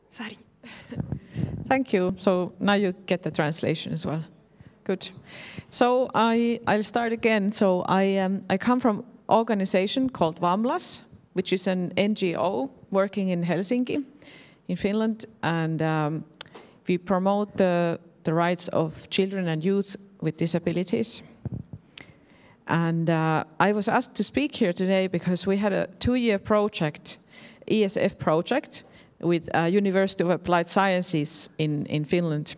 Sari. Thank you. So now you get the translation as well. Good. So I'll start again. So I come from an organization called Vamlas, which is an NGO working in Helsinki, in Finland, and we promote the rights of children and youth with disabilities. And I was asked to speak here today because we had a 2-year project, ESF project, with University of Applied Sciences in Finland.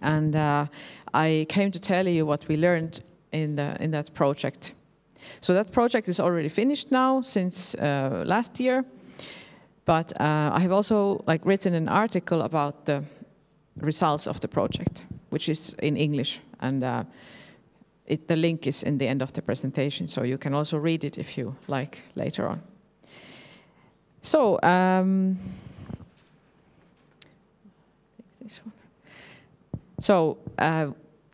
And I came to tell you what we learned in that project. So that project is already finished now since last year, but I have also written an article about the results of the project, which is in English, and the link is in the end of the presentation, so you can also read it if you like later on. So,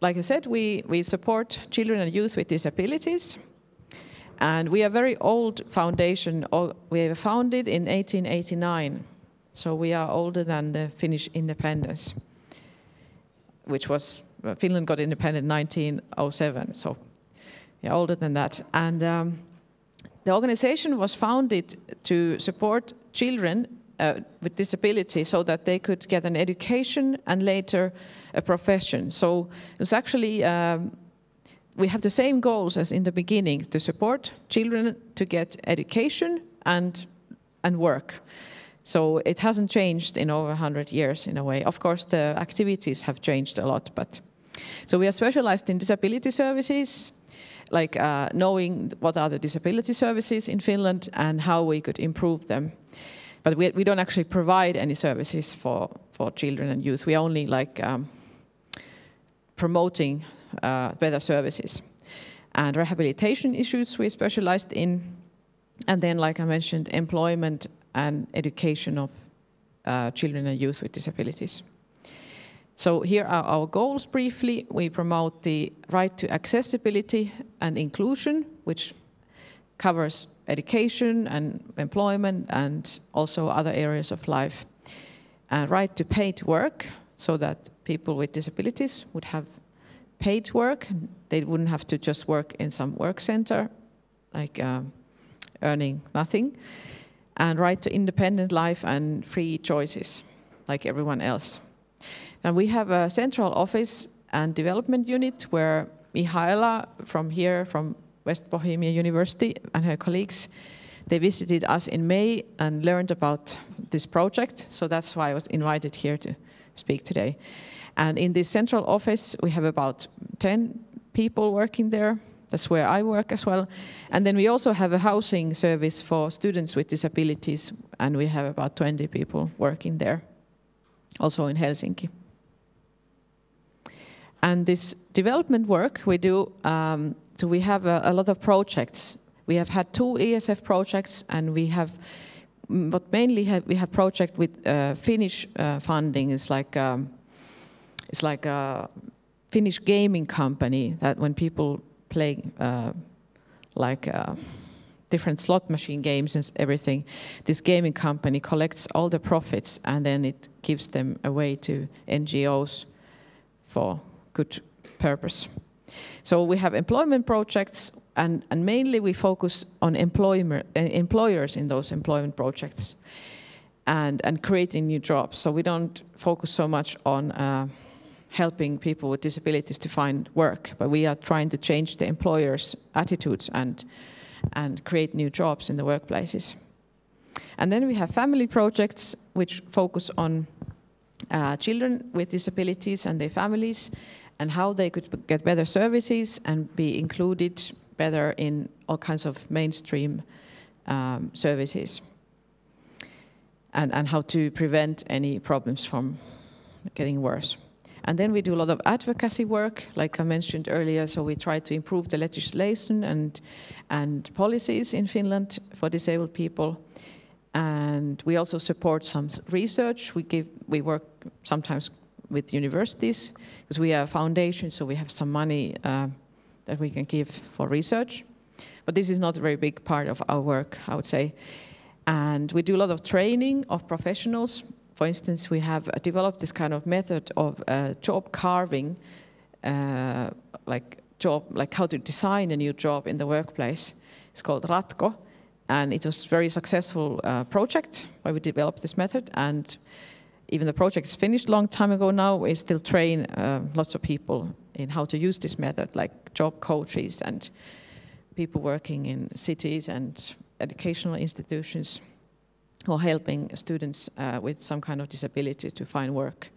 like I said, we support children and youth with disabilities, and we are a very old foundation. We were founded in 1889, so we are older than the Finnish independence, which was, Finland got independent in 1907, so yeah, older than that. And the organization was founded to support children with disability so that they could get an education and later a profession. So it was actually, we have the same goals as in the beginning, to support children to get education and work. So it hasn't changed in over 100 years in a way. Of course, the activities have changed a lot, but so we are specialized in disability services, like knowing what are the disability services in Finland and how we could improve them. But we don't actually provide any services for children and youth. We only promoting better services. And rehabilitation issues we specialized in. And then, like I mentioned, employment and education of children and youth with disabilities. So here are our goals briefly. We promote the right to accessibility and inclusion, which covers education and employment and also other areas of life. Right to paid work, so that people with disabilities would have paid work. They wouldn't have to just work in some work center, earning nothing. And right to independent life and free choices, like everyone else. And we have a central office and development unit where Mihaela from West Bohemia University and her colleagues, they visited us in May and learned about this project. So that's why I was invited here to speak today. And in this central office, we have about 10 people working there. That's where I work as well. And then we also have a housing service for students with disabilities, and we have about 20 people working there, also in Helsinki. And this development work we do, so we have a lot of projects. We have had 2 ESF projects, and we have, but mainly we have project with Finnish funding. It's like a Finnish gaming company that when people play different slot machine games and everything, this gaming company collects all the profits and then it gives them away to NGOs for good purpose. So we have employment projects, and mainly we focus on employers in those employment projects and creating new jobs. So we don't focus so much on helping people with disabilities to find work, but we are trying to change the employers' attitudes and create new jobs in the workplaces. And then we have family projects which focus on children with disabilities and their families and how they could get better services and be included better in all kinds of mainstream services, and how to prevent any problems from getting worse. And then we do a lot of advocacy work, like I mentioned earlier, so we try to improve the legislation and policies in Finland for disabled people. And we also support some research. We work sometimes with universities, because we are a foundation, so we have some money that we can give for research. But this is not a very big part of our work, I would say. And we do a lot of training of professionals For instance, we have developed this kind of method of job carving, like how to design a new job in the workplace. It's called Ratko, and it was a very successful project where we developed this method. And even the project is finished a long time ago now. We still train lots of people in how to use this method, like job coaches and people working in cities and educational institutions who are helping students with some kind of disability to find work.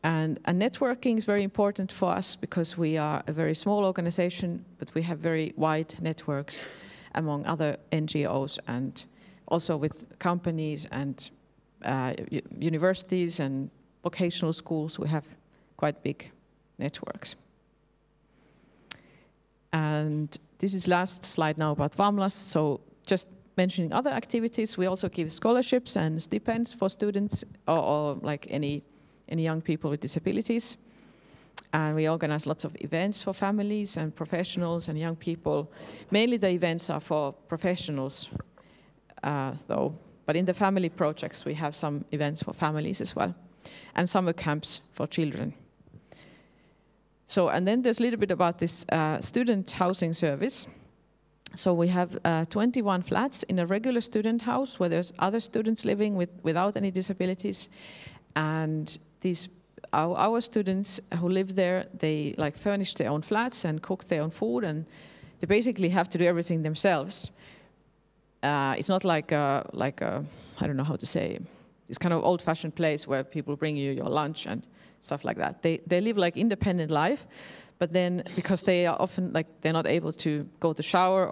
And networking is very important for us because we are a very small organization, but we have very wide networks among other NGOs and also with companies and universities and vocational schools. We have quite big networks. And this is last slide now about Vamlas. So just mentioning other activities, we also give scholarships and stipends for students or like any young people with disabilities. And we organize lots of events for families and professionals and young people. Mainly the events are for professionals, though. But in the family projects, we have some events for families as well, and summer camps for children. So, and then there's a little bit about this student housing service. So we have 21 flats in a regular student house where there's other students living without any disabilities. And these our students who live there, they like furnish their own flats and cook their own food, and they basically have to do everything themselves. It's not like a I don't know how to say, this kind of old-fashioned place where people bring you your lunch and stuff like that. They live like independent life, but then because they are often like they're not able to go to shower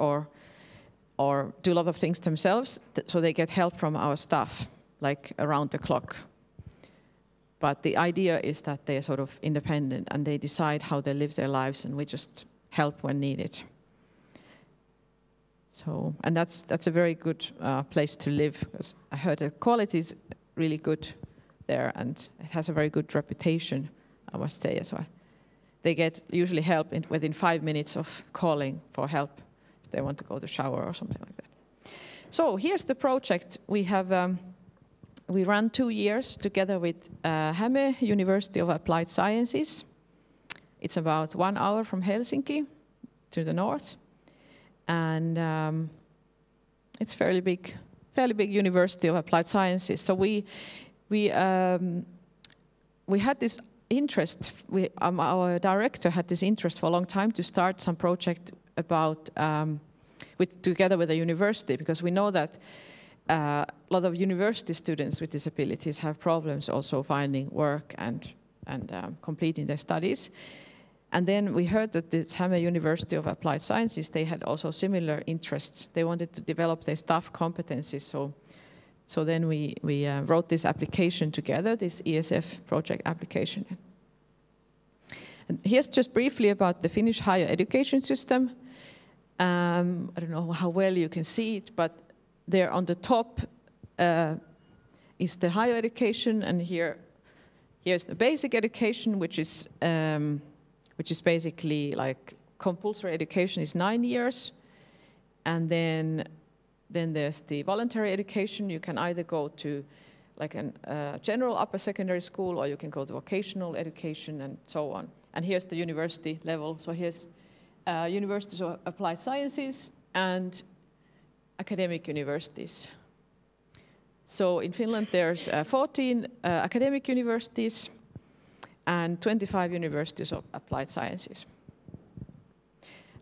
or do a lot of things themselves, so they get help from our staff like around the clock. But the idea is that they're sort of independent and they decide how they live their lives, and we just help when needed. So, and that's a very good place to live, because I heard the quality is really good there and it has a very good reputation, I must say as well. They get usually help within 5 minutes of calling for help if they want to go to shower or something like that. So here's the project. We ran 2 years together with Häme University of Applied Sciences. It's about 1 hour from Helsinki to the north. And it's fairly big University of Applied Sciences. So we had this interest. Our director had this interest for a long time to start some project about together with the university, because we know that a lot of university students with disabilities have problems also finding work and completing their studies. And then we heard that the Häme University of Applied Sciences, they had also similar interests. They wanted to develop their staff competencies. So then we wrote this application together, this ESF project application. And here's just briefly about the Finnish higher education system. I don't know how well you can see it, but there on the top is the higher education, and here's the basic education, which is basically like compulsory education is 9 years, and then there's the voluntary education. You can either go to like a general upper secondary school, or you can go to vocational education and so on. And here's the university level. So here's Universities of Applied Sciences and academic universities. So in Finland there's 14 academic universities and 25 universities of applied sciences.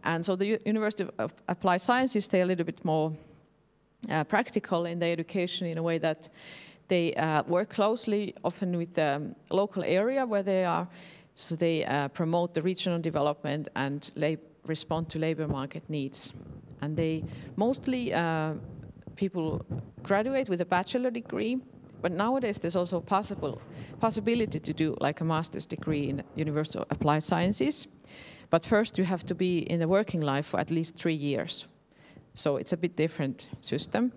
And so the University of Applied Sciences, they're a little bit more practical in their education in a way that they work closely often with the local area where they are. So they promote the regional development and respond to labor market needs. And they mostly, people graduate with a bachelor degree, but nowadays there's also possibility to do like a master's degree in University of Applied Sciences. But first you have to be in the working life for at least 3 years. So it's a bit different system.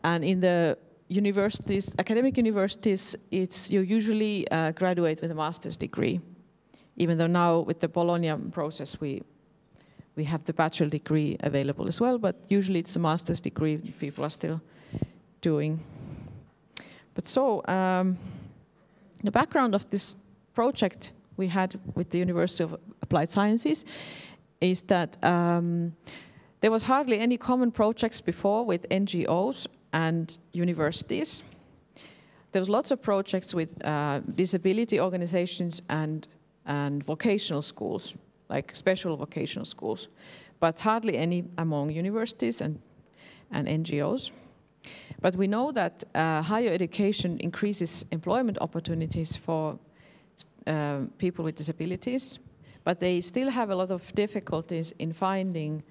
And in the universities, academic universities, you usually graduate with a master's degree. Even though now with the Bologna process we have the bachelor degree available as well, but usually it's a master's degree people are still doing. But so, the background of this project we had with the University of Applied Sciences is that there was hardly any common projects before with NGOs and universities. There was lots of projects with disability organizations and vocational schools, like special vocational schools, but hardly any among universities and NGOs. But we know that higher education increases employment opportunities for people with disabilities, but they still have a lot of difficulties in finding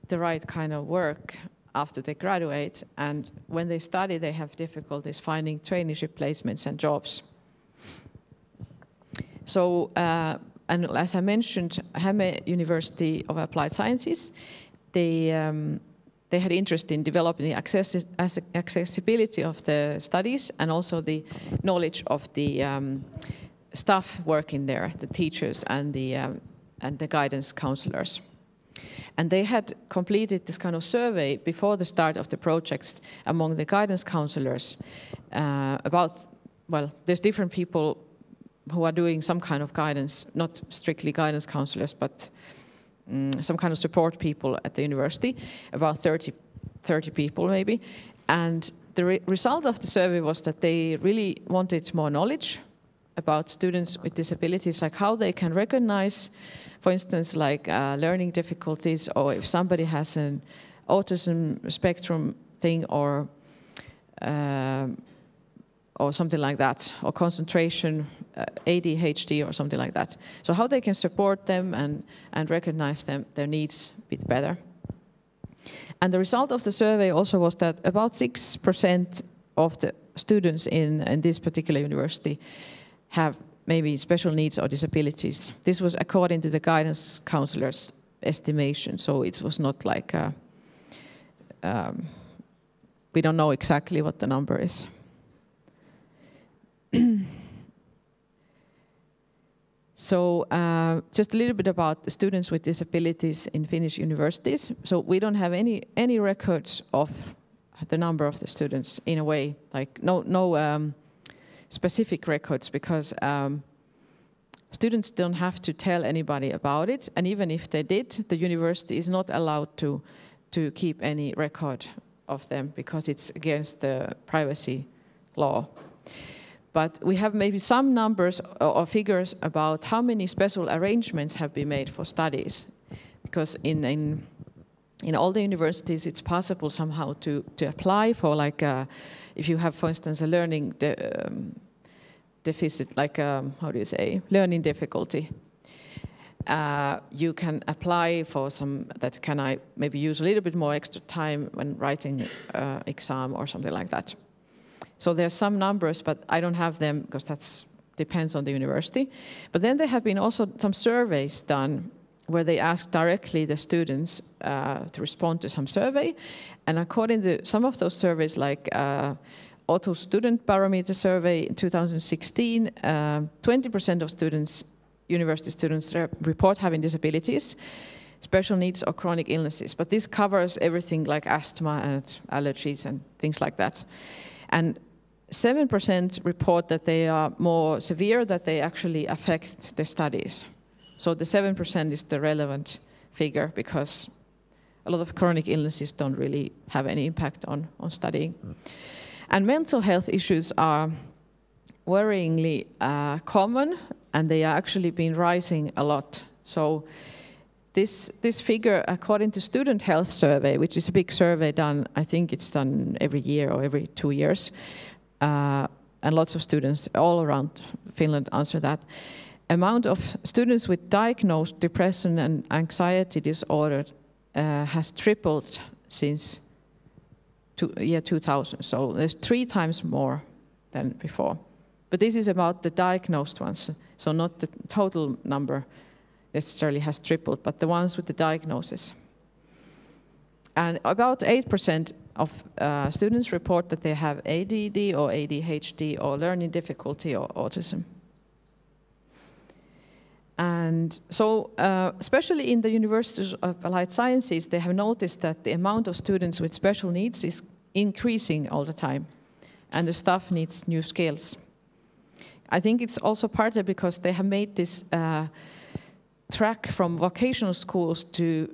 the right kind of work after they graduate, and when they study they have difficulties finding traineeship placements and jobs. So, and as I mentioned, Häme University of Applied Sciences, they had interest in developing the accessibility of the studies and also the knowledge of the staff working there, the teachers and the guidance counselors. And they had completed this kind of survey before the start of the projects among the guidance counselors about, well, there's different people who are doing some kind of guidance, not strictly guidance counselors, but some kind of support people at the university, about 30 people maybe. And the result of the survey was that they really wanted more knowledge about students with disabilities, like how they can recognize, for instance, like learning difficulties, or if somebody has an autism spectrum thing, or something like that, or concentration, ADHD or something like that. So how they can support them and recognize their needs a bit better. And the result of the survey also was that about 6% of the students in this particular university have maybe special needs or disabilities. This was according to the guidance counselor's estimation, so it was not like we don't know exactly what the number is. So just a little bit about the students with disabilities in Finnish universities. So we don't have any records of the number of the students in a way, like no specific records, because students don't have to tell anybody about it, and even if they did, the university is not allowed to keep any record of them because it's against the privacy law. But we have maybe some numbers or figures about how many special arrangements have been made for studies, because in all the universities it's possible somehow to apply for, like if you have, for instance, a learning deficit, like how do you say, learning difficulty, you can apply for some that can I maybe use a little bit more extra time when writing exam or something like that. So there's some numbers, but I don't have them because that depends on the university. But then there have been also some surveys done where they ask directly the students to respond to some survey. And according to some of those surveys, like Auto Student Barometer survey in 2016, 20% of students, university students, report having disabilities, special needs or chronic illnesses. But this covers everything like asthma and allergies and things like that. And 7% report that they are more severe, that they actually affect the studies. So the 7% is the relevant figure, because a lot of chronic illnesses don't really have any impact on studying. And mental health issues are worryingly common, and they are actually been rising a lot. So this figure, according to Student Health Survey, which is a big survey done, I think it's done every year or every 2 years, and lots of students all around Finland answer that. Amount of students with diagnosed depression and anxiety disorder has tripled since year 2000. So there's 3 times more than before. But this is about the diagnosed ones, so not the total number necessarily has tripled, but the ones with the diagnosis. And about 8% of students report that they have ADD or ADHD or learning difficulty or autism. And so, especially in the University of Applied Sciences, they have noticed that the amount of students with special needs is increasing all the time. and the staff needs new skills. I think it's also partly because they have made this track from vocational schools to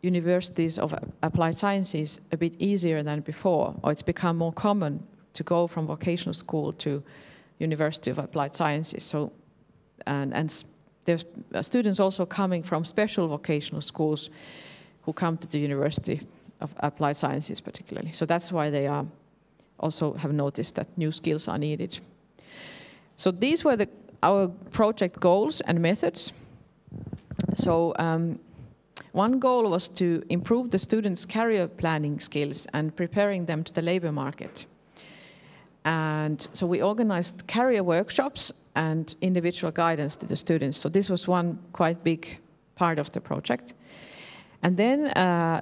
universities of applied sciences a bit easier than before, or it's become more common to go from vocational school to University of Applied Sciences. So, and there's students also coming from special vocational schools who come to the University of Applied Sciences particularly. So that's why they are also have noticed that new skills are needed. So these were our project goals and methods. So one goal was to improve the students' career planning skills and preparing them to the labor market. And so we organized career workshops and individual guidance to the students. So this was one quite big part of the project. And then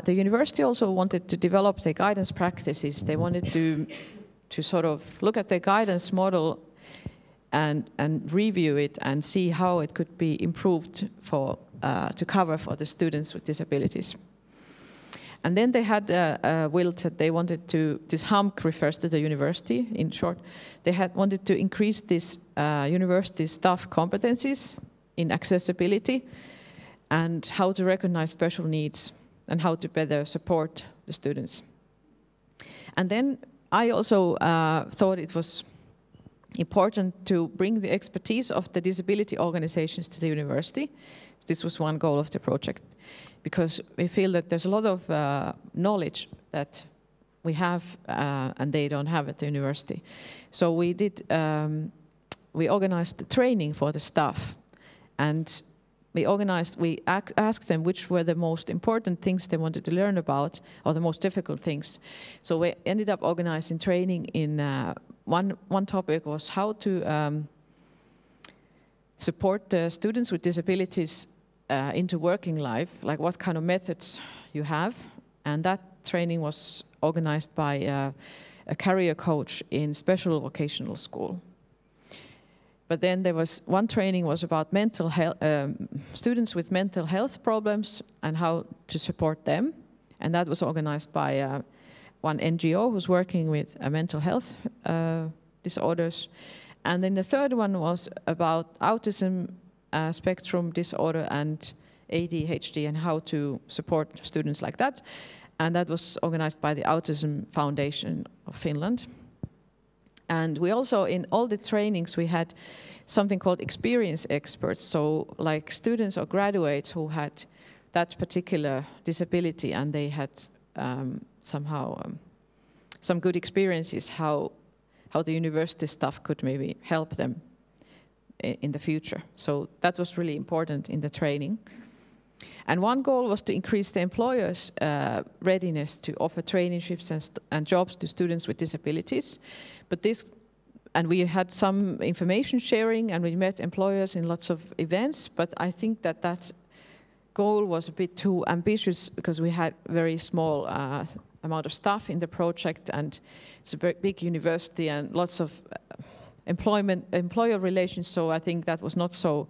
the university also wanted to develop their guidance practices. They wanted to sort of look at their guidance model and review it and see how it could be improved to cover for the students with disabilities. And then they had a will that they wanted to, this HAMK refers to the university in short, they had wanted to increase this university staff competencies in accessibility and how to recognize special needs and how to better support the students. And then I also thought it was important to bring the expertise of the disability organizations to the university. This was one goal of the project, because we feel that there's a lot of knowledge that we have and they don't have at the university. So we did, we organized the training for the staff, and we asked them which were the most important things they wanted to learn about, or the most difficult things. So we ended up organizing training in, one topic was how to support the students with disabilities into working life, like what kind of methods you have. And that training was organized by a career coach in special vocational school. But then there was one training was about mental health, students with mental health problems and how to support them. And that was organized by one NGO who's working with mental health disorders. And then the third one was about autism spectrum disorder and ADHD and how to support students like that. And that was organized by the Autism Foundation of Finland. And we also, in all the trainings, we had something called experience experts. So like students or graduates who had that particular disability and they had somehow some good experiences how the university staff could maybe help them in the future. So that was really important in the training. And one goal was to increase the employers' readiness to offer traineeships and jobs to students with disabilities. But this, and we had some information sharing and we met employers in lots of events, but I think that goal was a bit too ambitious because we had very small amount of staff in the project, and it's a very big university and lots of employer relations, so I think that was not so,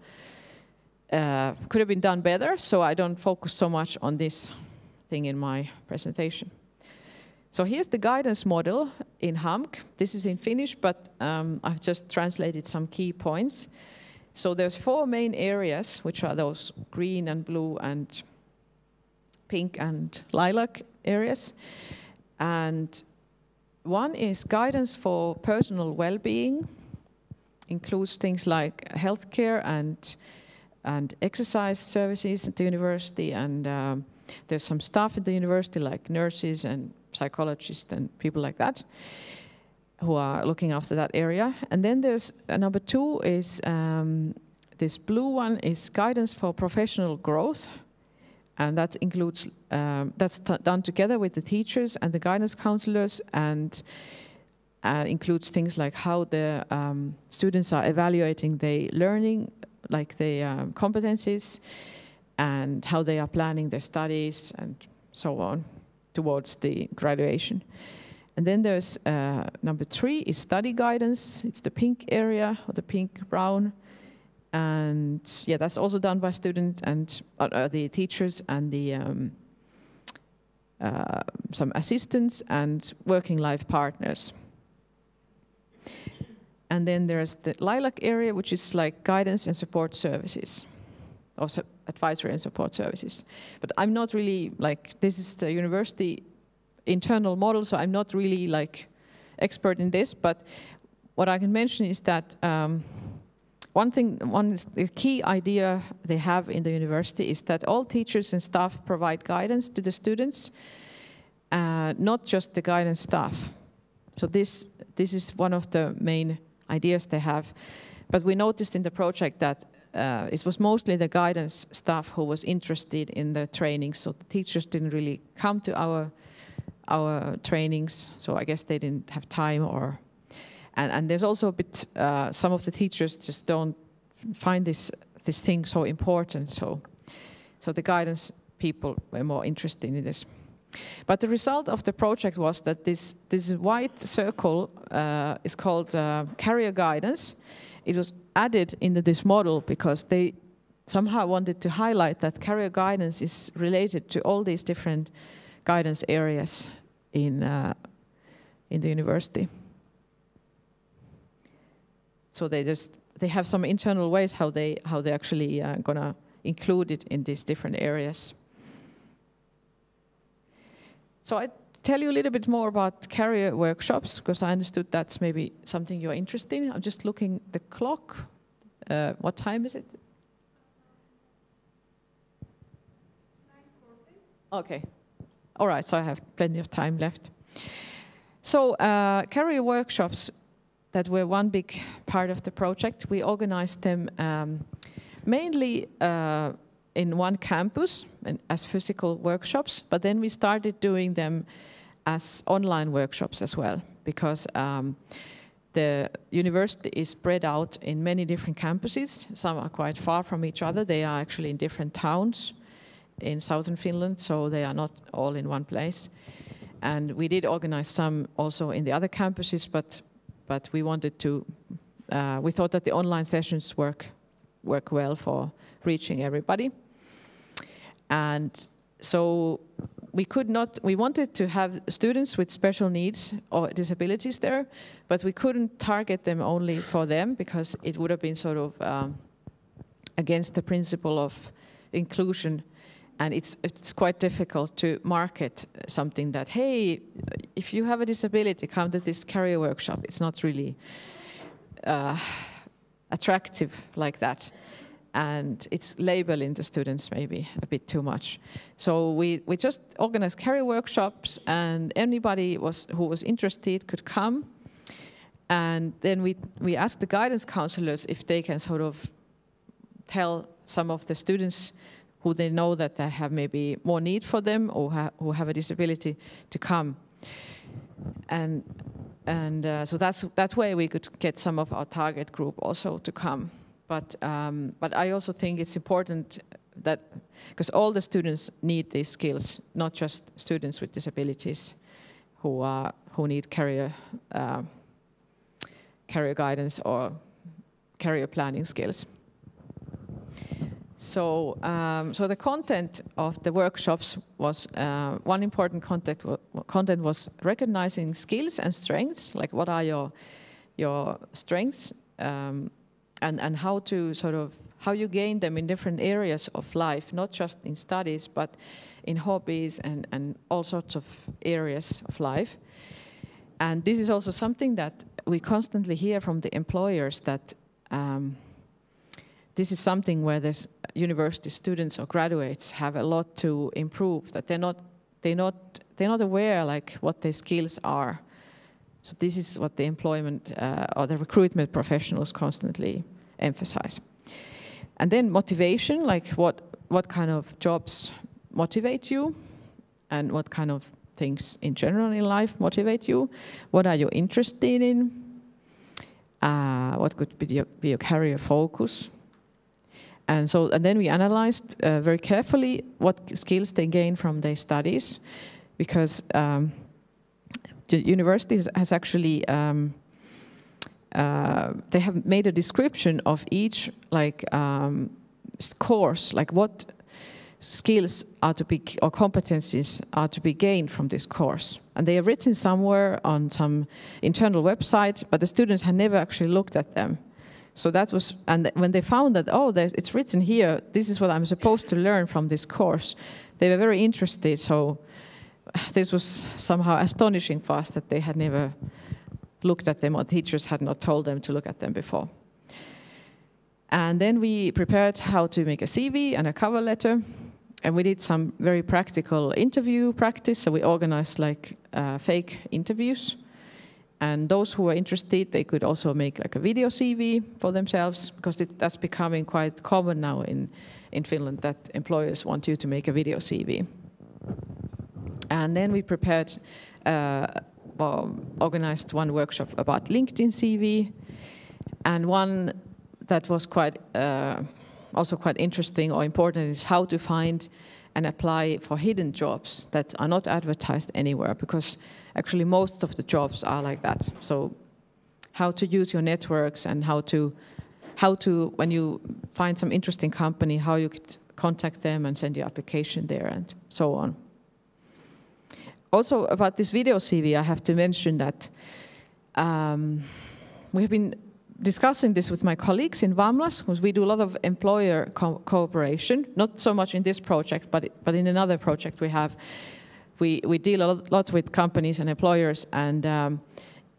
could have been done better, so I don't focus so much on this thing in my presentation. So here's the guidance model in HAMK. This is in Finnish, but I've just translated some key points. So there's 4 main areas, which are those green and blue and pink and lilac areas. And one is guidance for personal well-being, includes things like healthcare and exercise services at the university, and there's some staff at the university like nurses and psychologists and people like that who are looking after that area. And then there's number 2 is this blue one is guidance for professional growth, and that includes that's done together with the teachers and the guidance counselors, and includes things like how the students are evaluating their learning, like their competencies, and how they are planning their studies and so on towards the graduation. And then there's number 3 is study guidance. It's the pink area, or the pink-brown. And yeah, that's also done by students and the teachers and the some assistants and working life partners. And then there's the lilac area, which is like guidance and support services, or advisory and support services. But I'm not really like, this is the university internal model, so I'm not really like expert in this, but what I can mention is that the key idea they have in the university is that all teachers and staff provide guidance to the students, not just the guidance staff. So this is one of the main ideas they have. But we noticed in the project that it was mostly the guidance staff who was interested in the training, so the teachers didn't really come to our trainings, so I guess they didn't have time, or and there's also a bit some of the teachers just don't find this thing so important, so the guidance people were more interested in this. But the result of the project was that this white circle is called career guidance. It was added into this model because they somehow wanted to highlight that career guidance is related to all these different guidance areas in the university. So they have some internal ways how they actually gonna include it in these different areas. So I tell you a little bit more about career workshops, because I understood that's maybe something you're interested in. I'm just looking the clock. What time is it? 9:40. Okay. All right, so I have plenty of time left. So career workshops that were one big part of the project. We organized them mainly in one campus and as physical workshops, but then we started doing them as online workshops as well, because the university is spread out in many different campuses. Some are quite far from each other. They are actually in different towns in southern Finland, so they are not all in one place. And we did organize some also in the other campuses, but we wanted to, we thought that the online sessions work well for reaching everybody. And so we wanted to have students with special needs or disabilities there, but we couldn't target them only for them, because it would have been sort of against the principle of inclusion. And it's quite difficult to market something that, hey, if you have a disability, come to this career workshop. It's not really attractive like that. And it's labeling the students maybe a bit too much. So we just organized career workshops, and anybody who was interested could come. And then we asked the guidance counselors if they can sort of tell some of the students who they know that they have maybe more need for them, or who have a disability, to come. And so that way we could get some of our target group also to come. But I also think it's important that, because all the students need these skills, not just students with disabilities who need career guidance or career planning skills. So the content of the workshops was, one important content was recognizing skills and strengths, like what are your strengths, and how to how you gain them in different areas of life, not just in studies, but in hobbies and all sorts of areas of life. And this is also something that we constantly hear from the employers, that this is something where the university students or graduates have a lot to improve, that they're not aware like what their skills are. So this is what the employment or the recruitment professionals constantly emphasize. And then motivation, like what kind of jobs motivate you, and what kind of things in general in life motivate you. What are you interested in? What could be your career focus? And then we analyzed very carefully what skills they gain from their studies, because the university has actually they have made a description of each course, like what skills are to be or competencies are to be gained from this course. And they are written somewhere on some internal website, but the students had never actually looked at them. So that was, and when they found that, oh, it's written here, this is what I'm supposed to learn from this course, they were very interested. So this was somehow astonishing for us that they had never looked at them, or teachers had not told them to look at them before. And then we prepared how to make a CV and a cover letter. And we did some very practical interview practice. So we organized like fake interviews. And those who were interested, they could also make like a video CV for themselves, because that's becoming quite common now in Finland, that employers want you to make a video CV. And then we prepared, organized one workshop about LinkedIn CV, and one that was quite also quite interesting or important is how to find and apply for hidden jobs that are not advertised anywhere, because actually most of the jobs are like that. So how to use your networks, and how to when you find some interesting company, how you could contact them and send your application there and so on. Also about this video CV, I have to mention that we have been discussing this with my colleagues in Vamlas, because we do a lot of employer cooperation, not so much in this project, but in another project we have. We deal a lot with companies and employers, and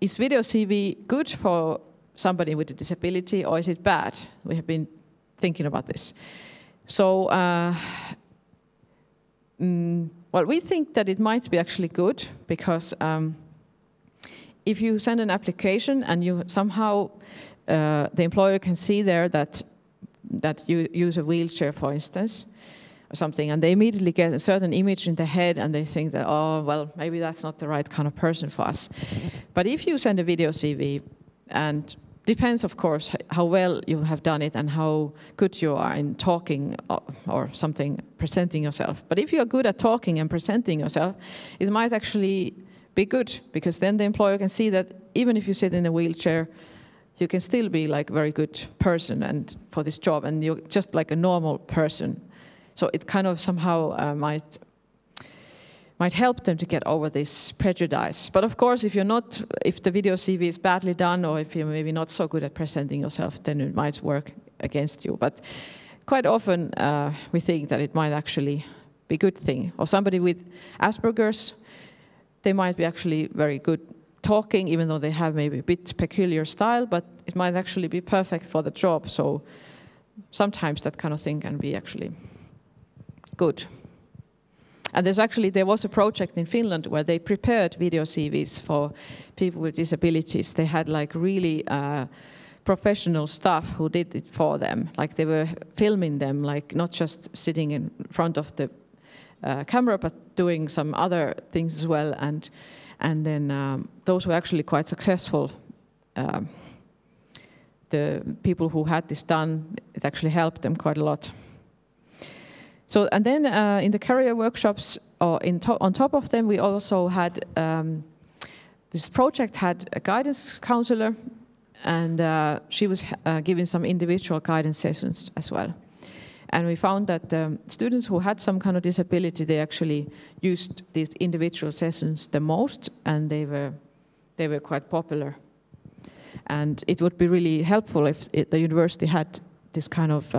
is video CV good for somebody with a disability, or is it bad? We have been thinking about this. So, well, we think that it might be actually good, because if you send an application and you somehow the employer can see there that you use a wheelchair, for instance, or something, and they immediately get a certain image in their head, and they think that, oh, well, maybe that's not the right kind of person for us. But if you send a video CV, and depends, of course, how well you have done it and how good you are in talking or something, presenting yourself. But if you are good at talking and presenting yourself, it might actually be good, because then the employer can see that even if you sit in a wheelchair, you can still be like a very good person and for this job, and you're just like a normal person. So it kind of somehow might help them to get over this prejudice. But of course, if the video CV is badly done, or if you're maybe not so good at presenting yourself, then it might work against you. But quite often we think that it might actually be a good thing. Or somebody with Asperger's, they might be actually very good talking, even though they have maybe a bit peculiar style, but it might actually be perfect for the job. So sometimes that kind of thing can be actually good. And there was a project in Finland where they prepared video CVs for people with disabilities. They had like really professional staff who did it for them. Like they were filming them, like not just sitting in front of the camera, but doing some other things as well. And then those were actually quite successful. The people who had this done, it actually helped them quite a lot. So, and then in the career workshops, or on top of them, we also had, this project had a guidance counselor, and she was giving some individual guidance sessions as well. And we found that students who had some kind of disability, they actually used these individual sessions the most, and they were quite popular. And it would be really helpful if the university had this kind of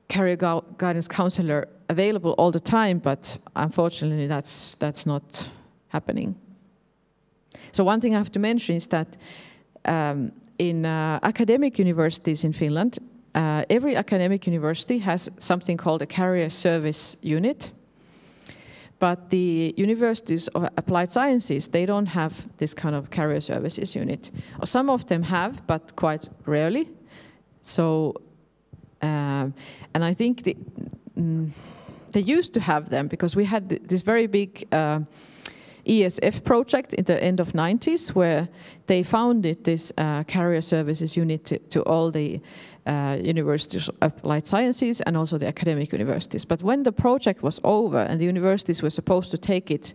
career guidance counselor available all the time, but unfortunately that's not happening. So one thing I have to mention is that in academic universities in Finland, every academic university has something called a career service unit, but the universities of applied sciences, they don't have this kind of career services unit. Or some of them have, but quite rarely. So, and I think they used to have them, because we had this very big ESF project in the end of 90s, where they founded this career services unit to all the universities of applied sciences and also the academic universities. But when the project was over and the universities were supposed to take it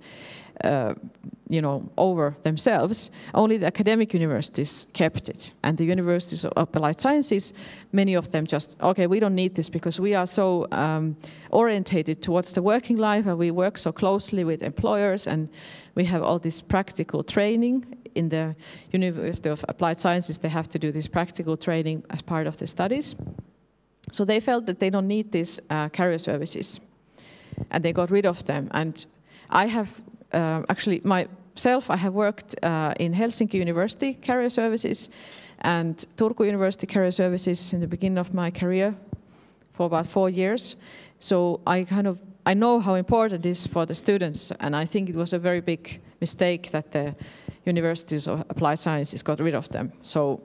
over themselves. Only the academic universities kept it. And the universities of applied sciences, many of them just, okay, we don't need this because we are so orientated towards the working life, and we work so closely with employers, and we have all this practical training. In the University of Applied Sciences, they have to do this practical training as part of the studies. So they felt that they don't need these career services, and they got rid of them. And I have actually myself, I have worked in Helsinki University Career Services and Turku University Career Services in the beginning of my career for about 4 years. So I know how important it is for the students, and I think it was a very big mistake that the universities of applied sciences got rid of them. So,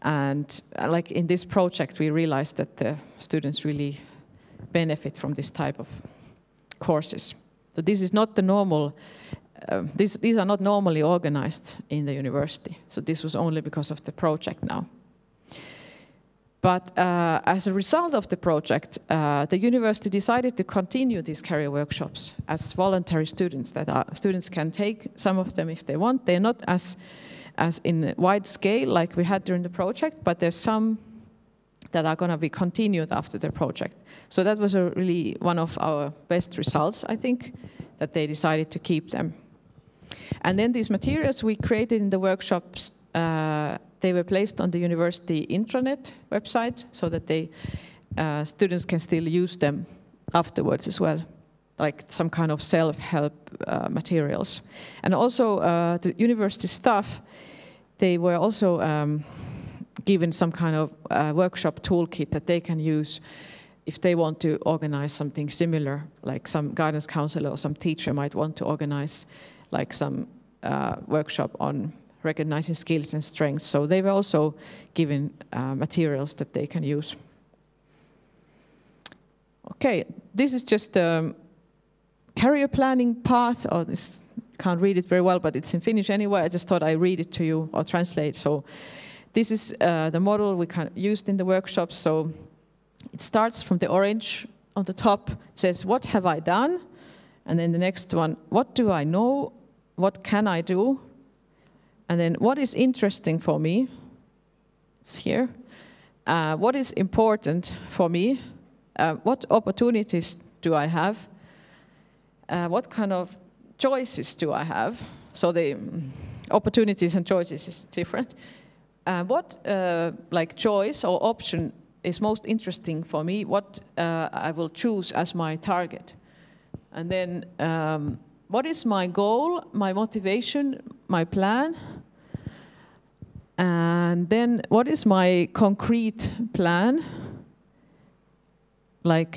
and like in this project, we realized that the students really benefit from this type of courses. So this is not the normal, these are not normally organized in the university. So this was only because of the project now. But as a result of the project, the university decided to continue these career workshops as voluntary students. Students can take some of them if they want. They're not as in wide scale like we had during the project, but there's some that are going to be continued after the project. So that was really one of our best results, I think, that they decided to keep them. And then these materials we created in the workshops, they were placed on the university intranet website so that students can still use them afterwards as well, like some kind of self-help materials. And also the university staff, they were also given some kind of workshop toolkit that they can use if they want to organize something similar, like some guidance counselor or some teacher might want to organize like some workshop on recognizing skills and strengths. So they were also given materials that they can use. Okay, this is just the career planning path. This can't read it very well, but it's in Finnish anyway. I just thought I'd read it to you or translate. So this is the model we used in the workshops. So it starts from the orange on the top. It says, what have I done? And then the next one, what do I know? What can I do? And then what is interesting for me? It's here. What is important for me? What opportunities do I have? What kind of choices do I have? So the opportunities and choices is different. What like choice or option is most interesting for me? What I will choose as my target? And then what is my goal, my motivation, my plan? And then what is my concrete plan? Like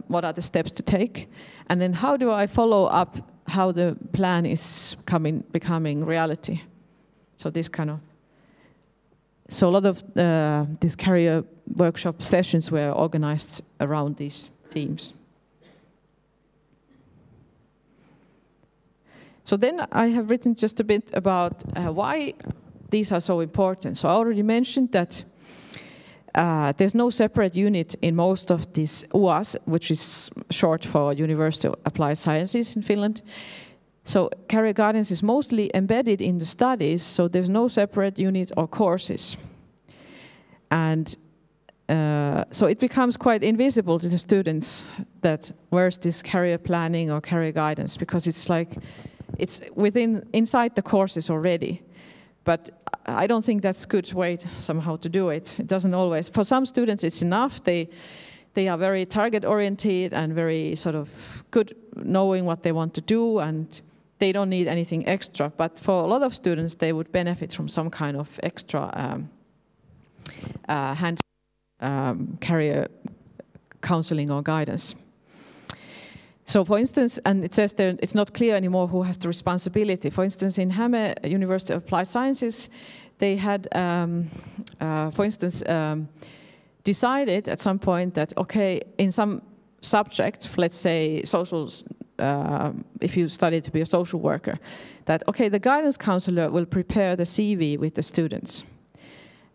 what are the steps to take? And then how do I follow up how the plan is becoming reality? So this kind of, so a lot of these career workshop sessions were organized around these themes. So then I have written just a bit about why these are so important. So I already mentioned that there's no separate unit in most of these UAS, which is short for University of Applied Sciences in Finland. So career guidance is mostly embedded in the studies, so there's no separate unit or courses. And so it becomes quite invisible to the students that where's this career planning or career guidance, because it's like, it's inside the courses already. But I don't think that's a good way somehow to do it. It doesn't always. For some students, it's enough. They are very target-oriented and very sort of good knowing what they want to do, and they don't need anything extra. But for a lot of students, they would benefit from some kind of extra career counseling or guidance. So for instance, and it says there, it's not clear anymore who has the responsibility. For instance, in Häme University of Applied Sciences, they had, for instance, decided at some point that, okay, in some subject, let's say socials, if you study to be a social worker, that, okay, the guidance counselor will prepare the CV with the students.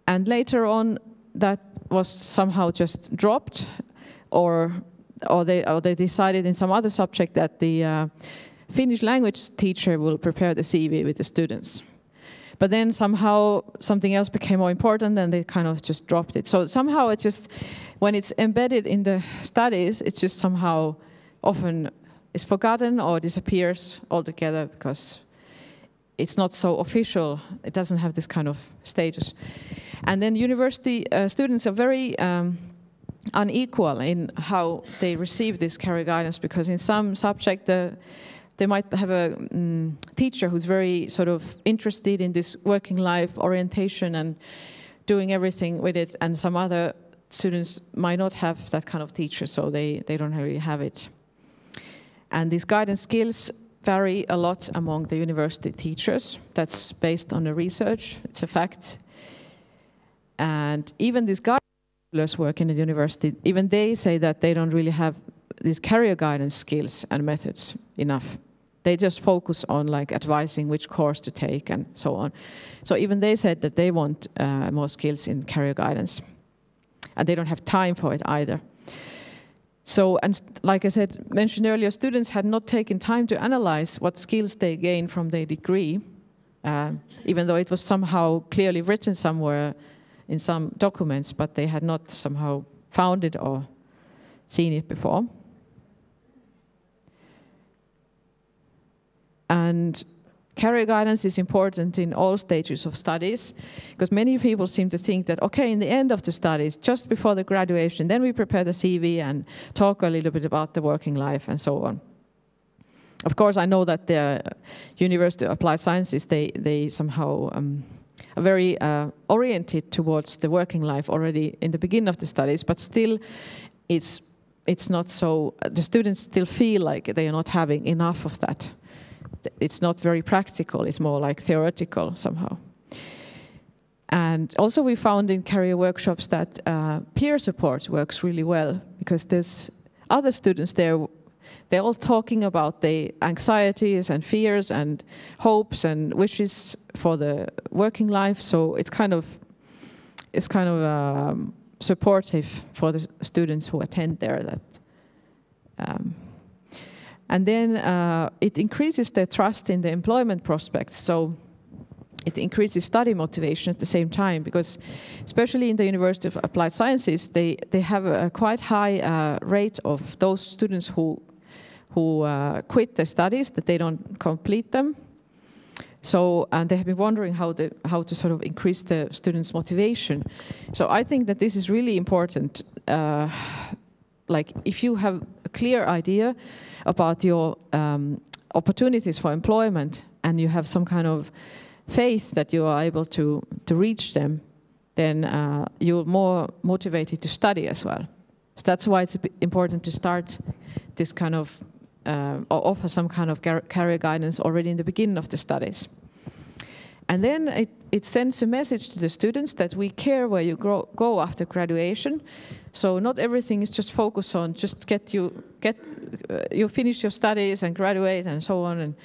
And later on, that was somehow just dropped, or they decided in some other subject that the Finnish language teacher will prepare the CV with the students. But then somehow something else became more important and they kind of just dropped it. So somehow it's just, when it's embedded in the studies, it's just somehow often is forgotten or disappears altogether because it's not so official. It doesn't have this kind of status. And then university students are very unequal in how they receive this career guidance, because in some subject they might have a teacher who's very sort of interested in this working life orientation and doing everything with it, and some other students might not have that kind of teacher, so they don't really have it. And these guidance skills vary a lot among the university teachers. That's based on the research, it's a fact. And even these guidance work in the university, even they say that they don't really have these career guidance skills and methods enough. They just focus on like advising which course to take and so on. So even they said that they want more skills in career guidance. And they don't have time for it either. So, and like I said, mentioned earlier, students had not taken time to analyze what skills they gained from their degree, even though it was somehow clearly written somewhere in some documents, but they had not somehow found it or seen it before. And career guidance is important in all stages of studies, because many people seem to think that, okay, in the end of the studies, just before the graduation, then we prepare the CV and talk a little bit about the working life and so on. Of course, I know that the University of Applied Sciences, they somehow are very oriented towards the working life already in the beginning of the studies, but still it's not so, the students still feel like they are not having enough of that. It's not very practical, it's more like theoretical somehow. And also we found in career workshops that peer support works really well, because there's other students there, they're all talking about the anxieties and fears and hopes and wishes for the working life, so it's kind of supportive for the students who attend there. And then it increases their trust in the employment prospects, so it increases study motivation at the same time, because especially in the University of Applied Sciences, they have a quite high rate of those students who quit their studies, that they don't complete them. So, and they have been wondering how to sort of increase the students' motivation. So I think that this is really important. Like if you have a clear idea about your opportunities for employment, and you have some kind of faith that you are able to reach them, then you're more motivated to study as well. So that's why it's important to start this kind of, or offer some kind of career guidance already in the beginning of the studies. And then it sends a message to the students that we care where you go after graduation. So not everything is just focused on just you finish your studies and graduate and so on,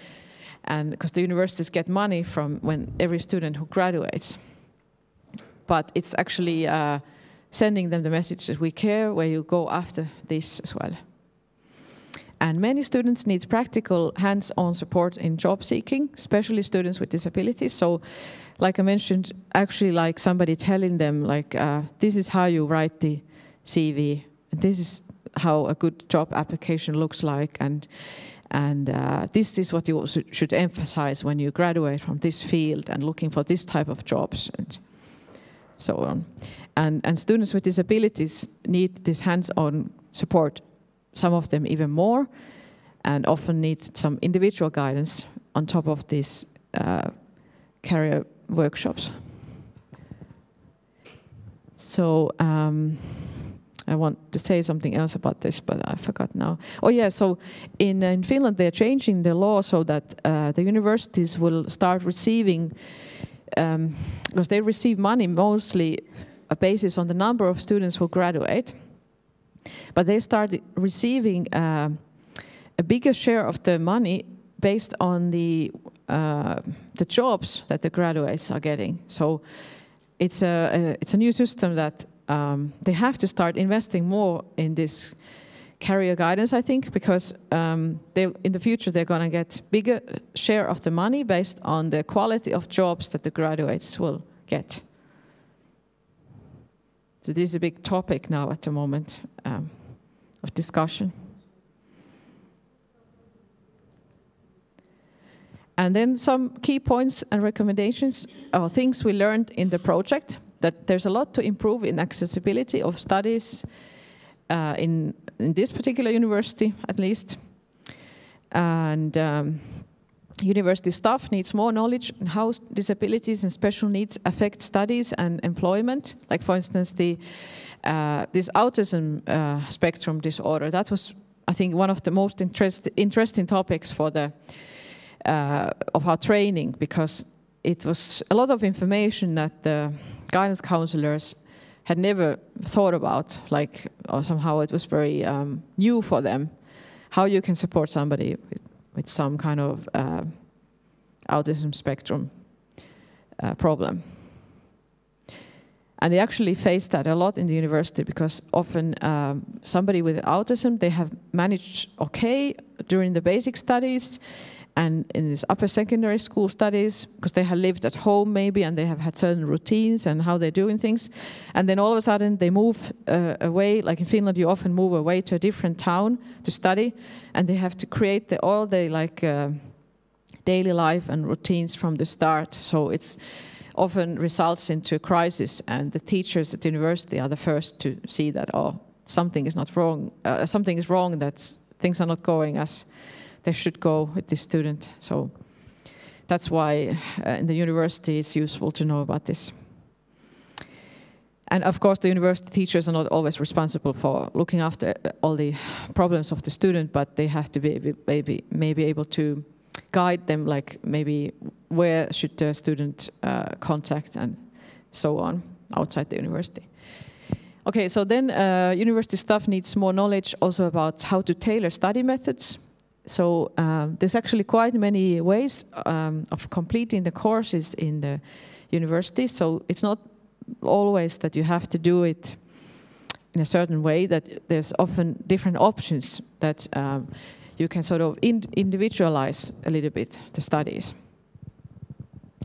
and because the universities get money from every student who graduates. But it's actually sending them the message that we care where you go after this as well. And many students need practical hands-on support in job seeking, especially students with disabilities. So like I mentioned, actually like somebody telling them like, this is how you write the CV, and this is how a good job application looks like, and this is what you also should emphasize when you graduate from this field and looking for this type of jobs and so on. And students with disabilities need this hands-on support, some of them even more, and often need some individual guidance on top of these career workshops. So I want to say something else about this, but I forgot now. Oh yeah, so in Finland they're changing the law so that the universities will start receiving, because they receive money mostly based on the number of students who graduate, but they started receiving a bigger share of the money based on the jobs that the graduates are getting. So it's a new system that they have to start investing more in this career guidance, I think, because in the future they're going to get bigger share of the money based on the quality of jobs that the graduates will get. So this is a big topic now at the moment of discussion. And then some key points and recommendations or things we learned in the project, that there's a lot to improve in accessibility of studies in this particular university, at least. And university staff needs more knowledge on how disabilities and special needs affect studies and employment. Like, for instance, this autism spectrum disorder. That was, I think, one of the most interesting topics for the of our training, because it was a lot of information that the guidance counselors had never thought about, like, or somehow it was very new for them, how you can support somebody with some kind of autism spectrum problem. And they actually face that a lot in the university, because often somebody with autism, they have managed okay during the basic studies, and in this upper secondary school studies, because they have lived at home maybe, and they have had certain routines and how they're doing things. And then all of a sudden they move away, like in Finland you often move away to a different town to study, and they have to create all the daily life and routines from the start. So it's often results into a crisis, and the teachers at the university are the first to see that, oh, something is not wrong, something is wrong, that things are not going as they should go with this student. So that's why in the university it's useful to know about this. And of course the university teachers are not always responsible for looking after all the problems of the student, but they have to be maybe able to guide them, like maybe where should the student contact and so on outside the university. Okay, so then university staff needs more knowledge also about how to tailor study methods. So there's actually quite many ways of completing the courses in the university. So it's not always that you have to do it in a certain way, that there's often different options that you can sort of individualize a little bit the studies.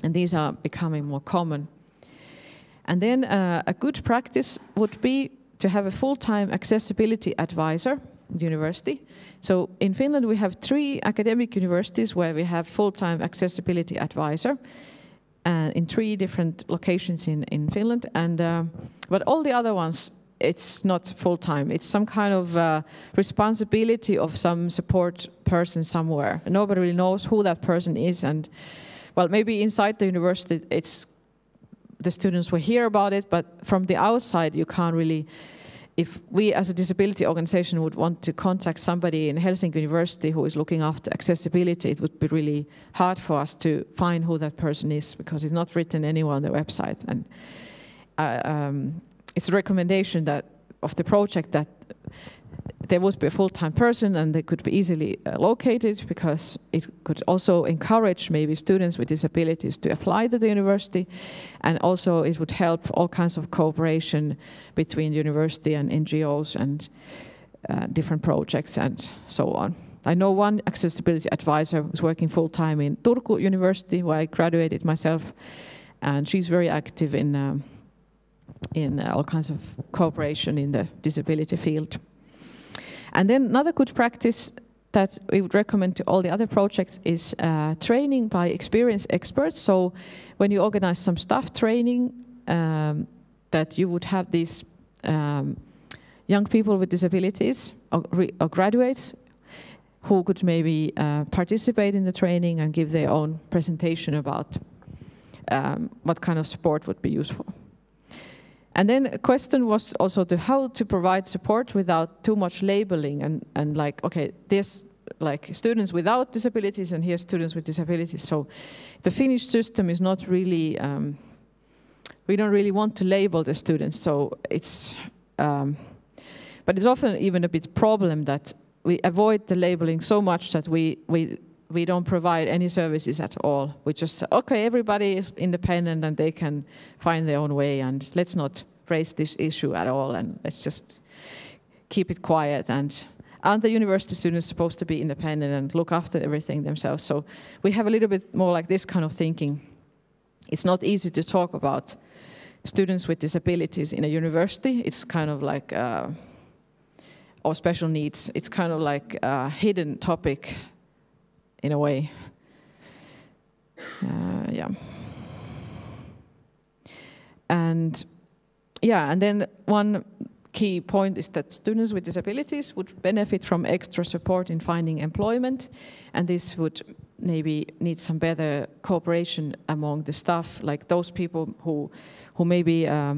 And these are becoming more common. And then a good practice would be to have a full-time accessibility advisor at the university. So in Finland we have 3 academic universities where we have full-time accessibility advisor in 3 different locations in Finland. And but all the other ones, it's not full-time. It's some kind of responsibility of some support person somewhere. And nobody really knows who that person is. And well, maybe inside the university, it's the students will hear about it, but from the outside, you can't really. If we as a disability organization would want to contact somebody in Helsinki University who is looking after accessibility, it would be really hard for us to find who that person is, because it's not written anywhere on the website. And it's a recommendation that of the project that there would be a full-time person and they could be easily located, because it could also encourage maybe students with disabilities to apply to the university, and also it would help all kinds of cooperation between the university and NGOs and different projects and so on. I know one accessibility advisor who's working full-time in Turku University, where I graduated myself, and she's very active in all kinds of cooperation in the disability field. And then another good practice that we would recommend to all the other projects is training by experienced experts. So when you organize some staff training, that you would have these young people with disabilities or graduates who could maybe participate in the training and give their own presentation about what kind of support would be useful. And then a question was also to how to provide support without too much labeling and like, okay, there's like students without disabilities and here's students with disabilities. So the Finnish system is not really, we don't really want to label the students. So it's, but it's often even a bit problem that we avoid the labeling so much that we don't provide any services at all. We just say, okay, everybody is independent and they can find their own way, and let's not raise this issue at all, and let's just keep it quiet. And And the university students are supposed to be independent and look after everything themselves. So we have a little bit more like this kind of thinking. It's not easy to talk about students with disabilities in a university. It's kind of like, or special needs. It's kind of like a hidden topic in a way. Yeah. And yeah, and then one key point is that students with disabilities would benefit from extra support in finding employment, and this would maybe need some better cooperation among the staff, like those people who maybe are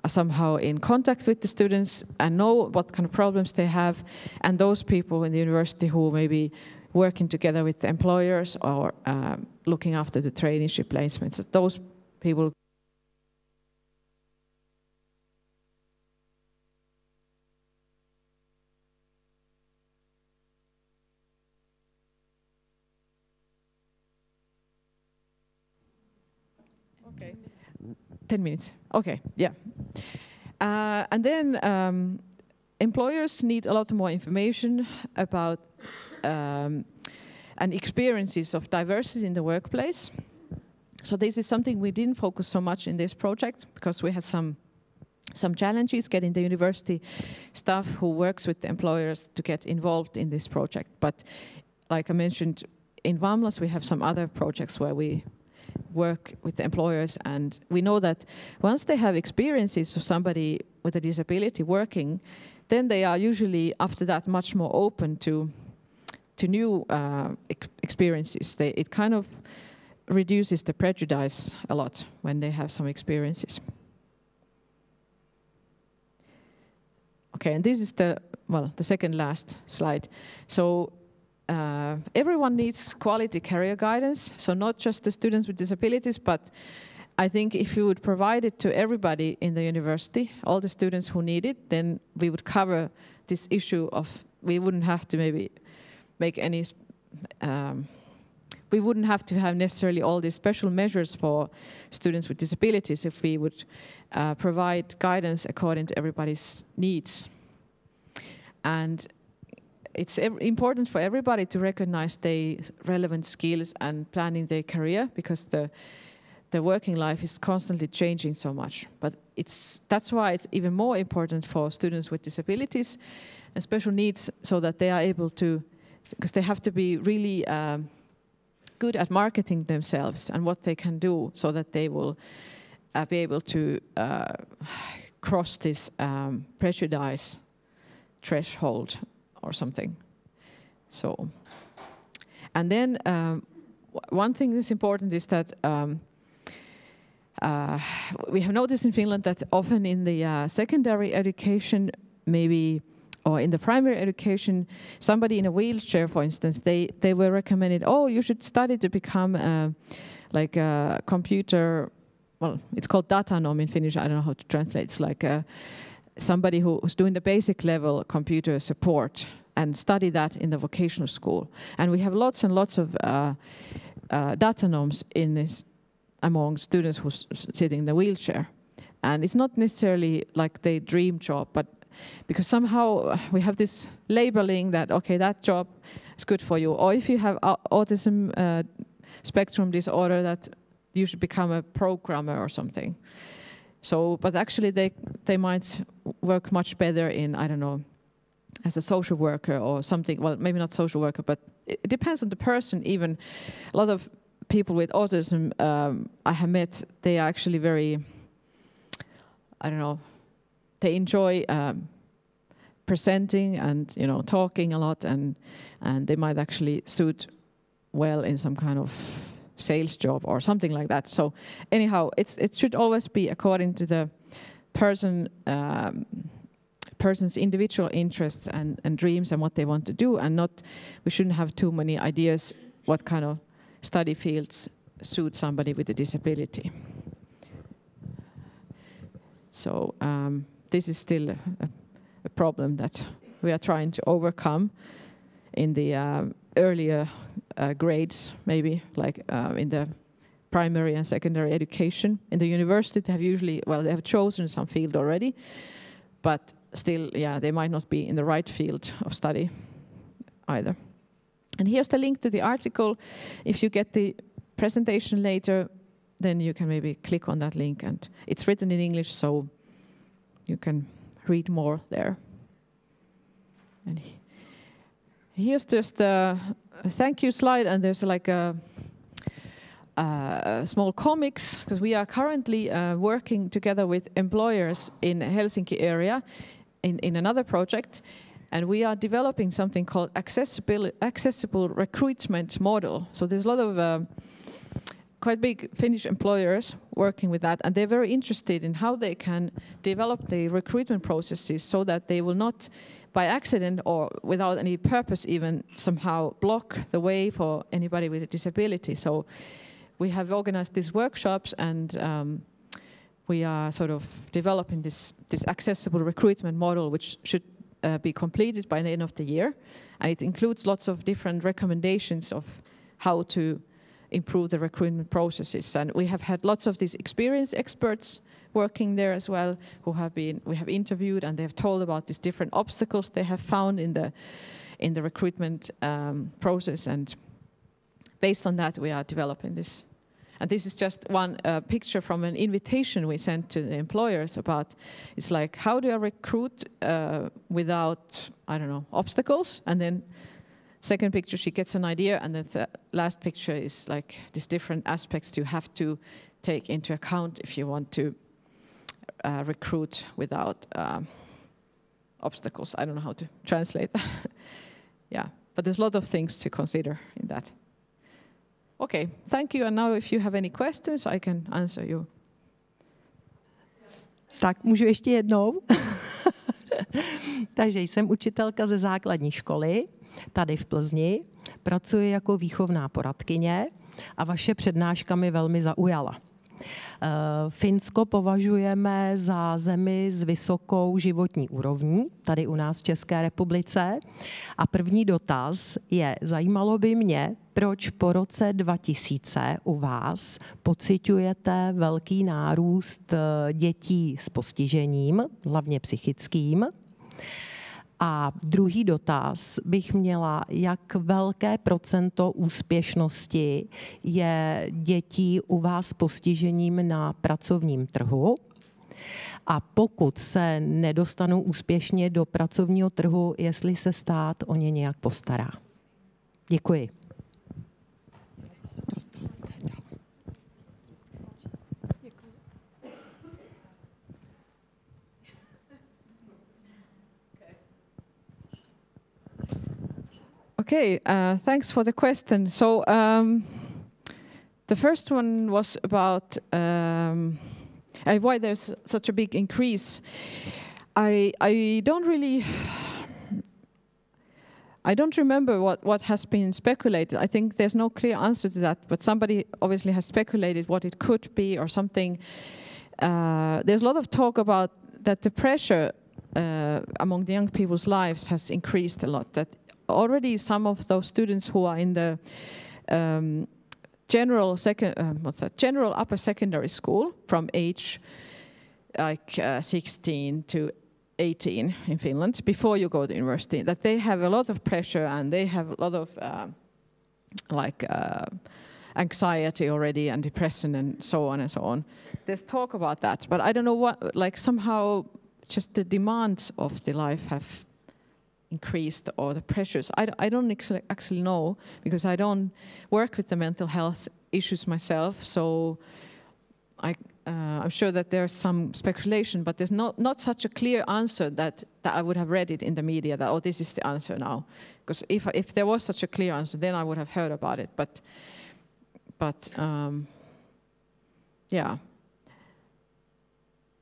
somehow in contact with the students and know what kind of problems they have, and those people in the university who may be working together with the employers or looking after the traineeship placements. So those people. Okay, 10 minutes. Okay, yeah. And then employers need a lot more information about and experiences of diversity in the workplace. So this is something we didn't focus so much in this project because we had some challenges getting the university staff who works with the employers to get involved in this project. But like I mentioned, in Vamlas we have some other projects where we work with the employers, and we know that once they have experiences of somebody with a disability working, then they are usually after that much more open to new experiences. It kind of reduces the prejudice a lot when they have some experiences. Okay, and this is the second last slide. So everyone needs quality career guidance, so not just the students with disabilities, but I think if you would provide it to everybody in the university, all the students who need it, then we would cover this issue of, we wouldn't have to maybe make any, we wouldn't have to have necessarily all these special measures for students with disabilities if we would provide guidance according to everybody's needs. And it's important for everybody to recognize the relevant skills and planning their career, because the working life is constantly changing so much. But that's why it's even more important for students with disabilities and special needs, so that they are able to, because they have to be really good at marketing themselves and what they can do, so that they will be able to cross this prejudice threshold or something. So, and then one thing that's important is that we have noticed in Finland that often in the secondary education, maybe, or in the primary education, somebody in a wheelchair, for instance, they were recommended, oh, you should study to become like a computer, well, it's called datanom in Finnish, I don't know how to translate, it's like somebody who's doing the basic level computer support, and study that in the vocational school. And we have lots and lots of datanoms in this among students who sit in the wheelchair. And it's not necessarily like their dream job, but because somehow we have this labeling that, okay, that job is good for you. Or if you have autism spectrum disorder, that you should become a programmer or something. So, but actually they might work much better in, I don't know, as a social worker or something. Well, maybe not social worker, but it depends on the person. Even a lot of people with autism I have met, they are actually very, I don't know, they enjoy presenting and, you know, talking a lot, and they might actually suit well in some kind of sales job or something like that. So anyhow, it should always be according to the person's individual interests and dreams and what they want to do, and not, we shouldn't have too many ideas what kind of study fields suit somebody with a disability. So this is still a problem that we are trying to overcome in the earlier grades, maybe, like in the primary and secondary education. In the university, they have usually, well, they have chosen some field already, but still, yeah, they might not be in the right field of study either. And here's the link to the article. If you get the presentation later, then you can maybe click on that link, and it's written in English, so you can read more there. And here's just a thank you slide, and there's like a small comics, because we are currently working together with employers in Helsinki area in another project, and we are developing something called accessible recruitment model. So there's a lot of quite big Finnish employers working with that, and they're very interested in how they can develop the recruitment processes so that they will not, by accident or without any purpose even, somehow block the way for anybody with a disability. So we have organized these workshops, and we are sort of developing this accessible recruitment model, which should be completed by the end of the year. And it includes lots of different recommendations of how to improve the recruitment processes. And we have had lots of these experienced experts working there as well, we have interviewed, and they have told about these different obstacles they have found in the recruitment process. And based on that, we are developing this. And this is just one picture from an invitation we sent to the employers about, it's like, how do I recruit without, I don't know, obstacles? And then second picture, she gets an idea, and the last picture is like these different aspects you have to take into account if you want to recruit without obstacles. I don't know how to translate that. Yeah, but there's a lot of things to consider in that. Okay, thank you. And now if you have any questions, I can answer you. Tak, můžu ještě jednou? Takže jsem učitelka ze základní školy, tady v Plzni. Pracuji jako výchovná poradkyně a vaše přednáška mi velmi zaujala. Finsko považujeme za zemi s vysokou životní úrovní, tady u nás v České republice. A první dotaz je, zajímalo by mě, proč po roce 2000 u vás pociťujete velký nárůst dětí s postižením, hlavně psychickým. A druhý dotaz bych měla, jak velké procento úspěšnosti je dětí u vás s postižením na pracovním trhu. A pokud se nedostanou úspěšně do pracovního trhu, jestli se stát o ně nějak postará. Děkuji. Okay, thanks for the question. So the first one was about why there's such a big increase. I don't remember what has been speculated. I think there's no clear answer to that, but somebody obviously has speculated what it could be or something. There's a lot of talk about that the pressure among the young people's lives has increased a lot. That already some of those students who are in the general upper secondary school from age like 16 to 18 in Finland before you go to university, that they have a lot of pressure and they have a lot of anxiety already and depression and so on and so on. There's talk about that, but I don't know what, like somehow just the demands of the life have increased or the pressures. I don't actually know, because I don't work with the mental health issues myself, so I'm sure that there's some speculation, but there's not such a clear answer that I would have read it in the media that, oh, this is the answer now. Because if there was such a clear answer, then I would have heard about it. But yeah,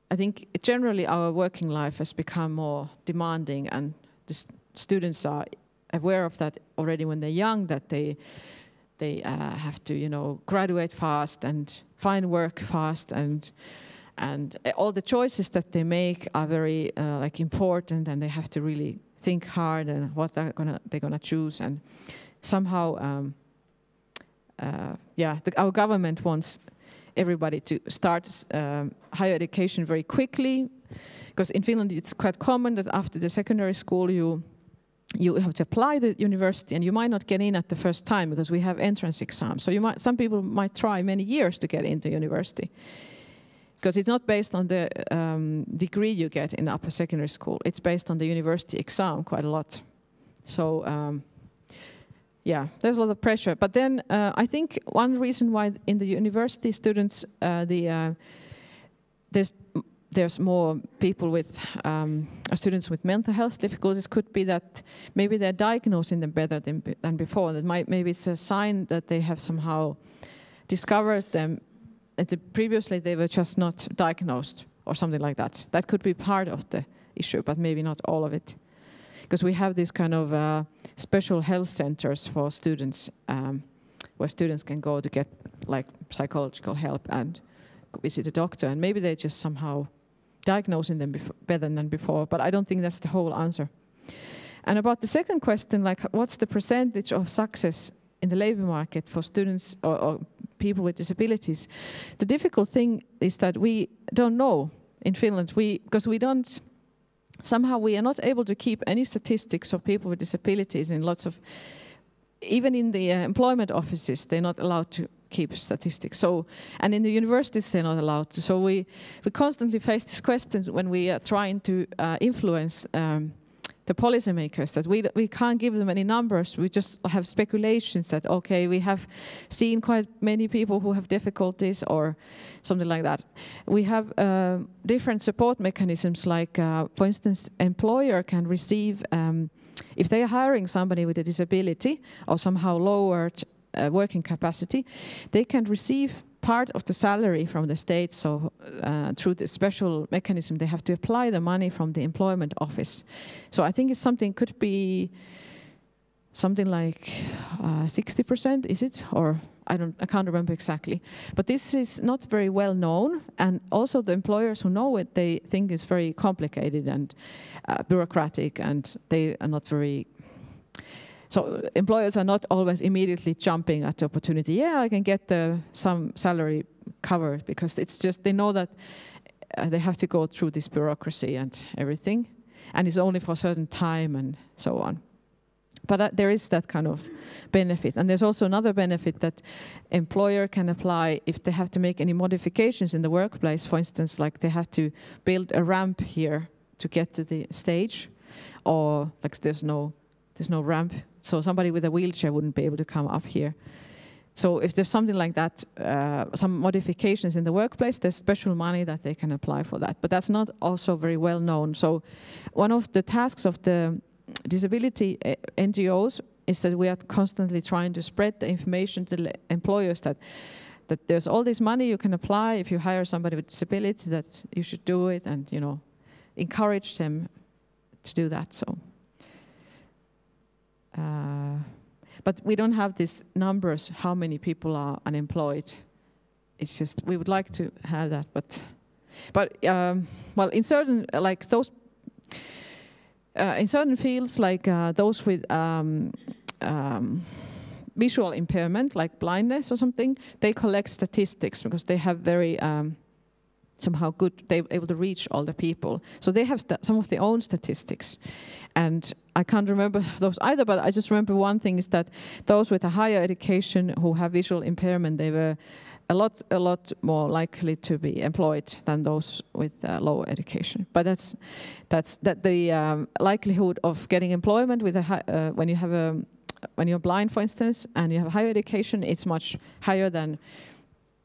I think generally our working life has become more demanding, and the students are aware of that already when they're young, that they have to, graduate fast and find work fast, and all the choices that they make are very important, and they have to really think hard and what they're gonna choose. And somehow, our government wants everybody to start higher education very quickly, because in Finland it's quite common that after the secondary school you have to apply to university, and you might not get in at the first time because we have entrance exams. So some people might try many years to get into university, because it's not based on the degree you get in upper secondary school. It's based on the university exam quite a lot. So yeah, there's a lot of pressure. But then I think one reason why in the university students there's more people with students with mental health difficulties could be that maybe they're diagnosing them better than before. That maybe it's a sign that they have somehow discovered them. Previously they were just not diagnosed or something like that. That could be part of the issue, but maybe not all of it. Because we have these kind of special health centers for students, where students can go to get like psychological help and visit a doctor, and maybe they just somehow diagnosing them better than before, but I don't think that's the whole answer. And about the second question, like what's the percentage of success in the labor market for students or people with disabilities? The difficult thing is that we don't know in Finland, because we don't, somehow we are not able to keep any statistics of people with disabilities in lots of, even in the employment offices, they're not allowed to keep statistics. So, and in the universities they're not allowed to. So we constantly face these questions when we are trying to influence the policymakers, that we can't give them any numbers. We just have speculations that, okay, we have seen quite many people who have difficulties or something like that. We have different support mechanisms, like, for instance, employer can receive, if they are hiring somebody with a disability or somehow lowered working capacity, they can receive part of the salary from the state. So through the special mechanism, they have to apply the money from the employment office. So I think it's something, could be something like 60%, is it? Or I can't remember exactly. But this is not very well known, and also the employers who know it, they think it's very complicated and bureaucratic, and they are not very. So employers are not always immediately jumping at the opportunity. Yeah, I can get some salary covered, because it's just they know that they have to go through this bureaucracy and everything, and it's only for a certain time and so on. But there is that kind of benefit, and there's also another benefit that employer can apply if they have to make any modifications in the workplace. For instance, like they have to build a ramp here to get to the stage, or like there's no ramp, so somebody with a wheelchair wouldn't be able to come up here. So if there's something like that, some modifications in the workplace, there's special money that they can apply for that. But that's not also very well known. So one of the tasks of the disability NGOs is that we are constantly trying to spread the information to the employers that there's all this money you can apply if you hire somebody with disability, that you should do it, and encourage them to do that. So. But we don't have these numbers, how many people are unemployed. It's just, we would like to have that, but well, in certain, like those, in certain fields, like those with visual impairment, like blindness or something, they collect statistics because they have very somehow good, they're able to reach all the people. So they have some of their own statistics. And I can't remember those either, but I just remember one thing is that those with a higher education who have visual impairment, they were a lot more likely to be employed than those with lower education. But that's the likelihood of getting employment with a when you're blind, for instance, and you have higher education, it's much higher than,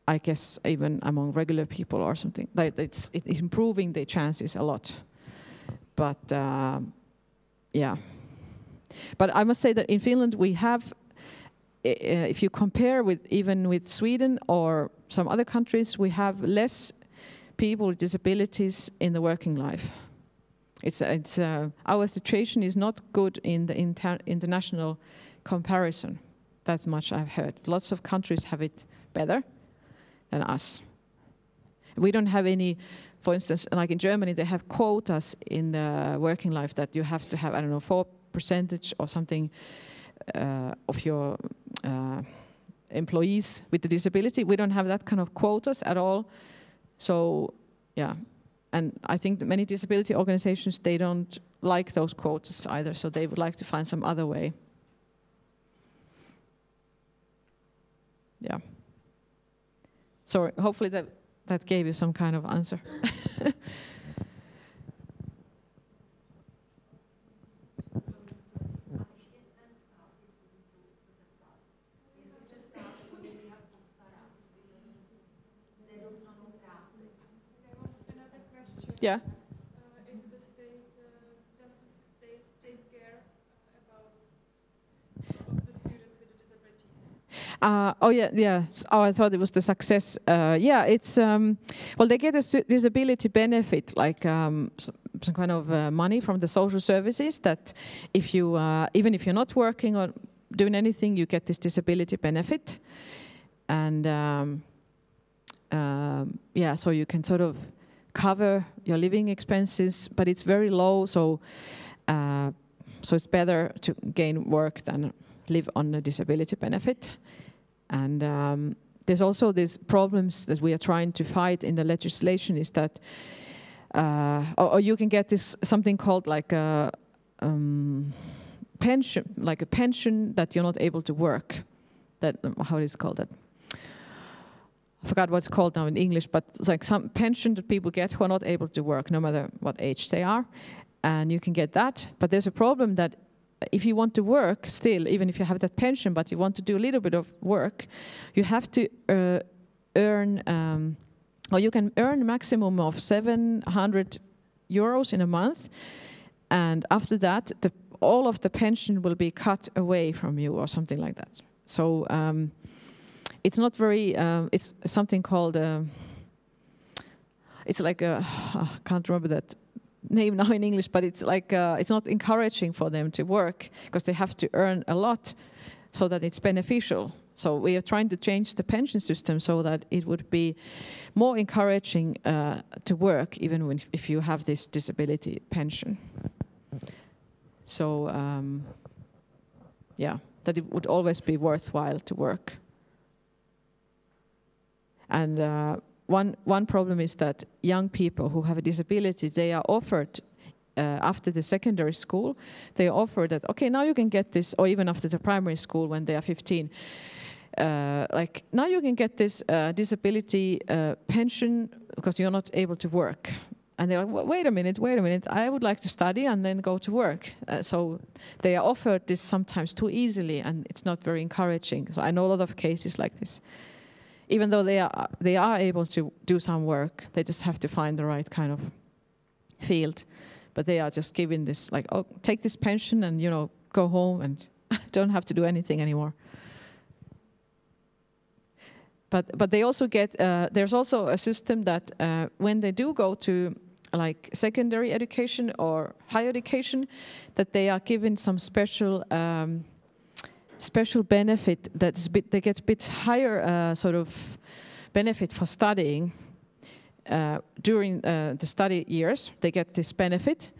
I guess, even among regular people or something. Like it's improving the chances a lot. But yeah. But I must say that in Finland we have, if you compare even with Sweden or some other countries, we have less people with disabilities in the working life. Our situation is not good in the international comparison. That's much I've heard. Lots of countries have it better than us. We don't have any, for instance, like in Germany, they have quotas in the working life that you have to have, I don't know, 4% or something of your employees with the disability. We don't have that kind of quotas at all. So, yeah. and I think that many disability organizations, they don't like those quotas either, so they would like to find some other way. Yeah. So hopefully that gave you some kind of answer. Yeah. If the state, does the state take care about the students with disabilities? Oh yeah, yeah. Oh, I thought it was the success. Yeah, it's well, they get a disability benefit, like some kind of money from the social services. That if you, even if you're not working or doing anything, you get this disability benefit, and yeah, so you can sort of cover your living expenses, but it's very low, so it's better to gain work than live on a disability benefit. And there's also these problems that we are trying to fight in the legislation, is that or you can get this something called like a pension, that you're not able to work. That, how is it called? That, I forgot what it's called now in English, but it's like some pension that people get who are not able to work, no matter what age they are. And you can get that, but there's a problem that if you want to work still, even if you have that pension, but you want to do a little bit of work, you have to earn, or you can earn a maximum of 700 euros in a month. And after that, all of the pension will be cut away from you or something like that. So it's not very, it's something called, it's like a, I can't remember that name now in English, but it's like, it's not encouraging for them to work because they have to earn a lot so that it's beneficial. So we are trying to change the pension system so that it would be more encouraging to work even if you have this disability pension. So yeah, that it would always be worthwhile to work. And one problem is that young people who have a disability, they are offered after the secondary school, they are offered that, okay, now you can get this, or even after the primary school when they are 15, like now you can get this disability pension because you're not able to work. And they're like, wait a minute, I would like to study and then go to work. So they are offered this sometimes too easily, and it's not very encouraging. So I know a lot of cases like this. Even though they are able to do some work, they just have to find the right kind of field. But they are just given this, like, oh, take this pension and, you know, go home and don't have to do anything anymore. But they also get, there's also a system that when they do go to like secondary education or higher education, that they are given some special special benefit that's they get a bit higher sort of benefit for studying during the study years. They get this benefit,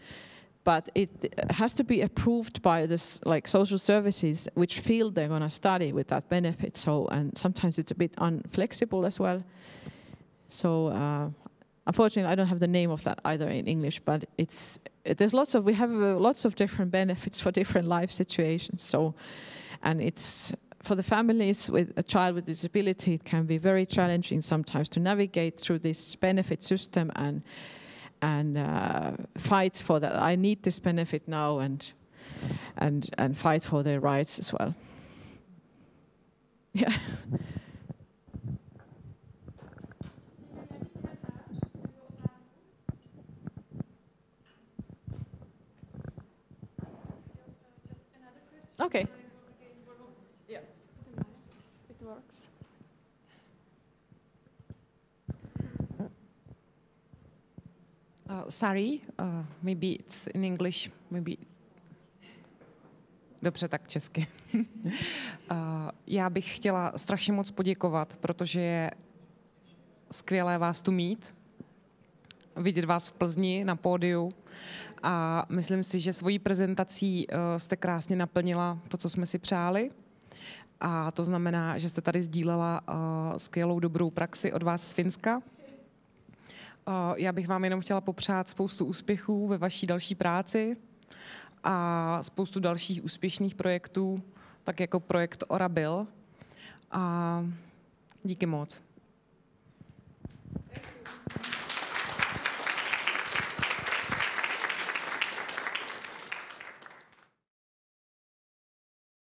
but it has to be approved by this like social services, which field they're going to study with that benefit. So, and sometimes it's a bit unflexible as well. So unfortunately, I don't have the name of that either in English, but there's lots of, we have lots of different benefits for different life situations. So. And it's, for the families with a child with disability, it can be very challenging sometimes to navigate through this benefit system and fight for that. I need this benefit now, and fight for their rights as well. Yeah. Okay. Sari, maybe it's in English, maybe. Dobře, tak česky. Já bych chtěla strašně moc poděkovat, protože je skvělé vás tu mít, vidět vás v Plzni na pódiu a myslím si, že svojí prezentací jste krásně naplnila to, co jsme si přáli. A to znamená, že jste tady sdílela skvělou dobrou praxi od vás z Finska. Já bych vám jenom chtěla popřát spoustu úspěchů ve vaší další práci a spoustu dalších úspěšných projektů, tak jako projekt Orabil. A díky moc.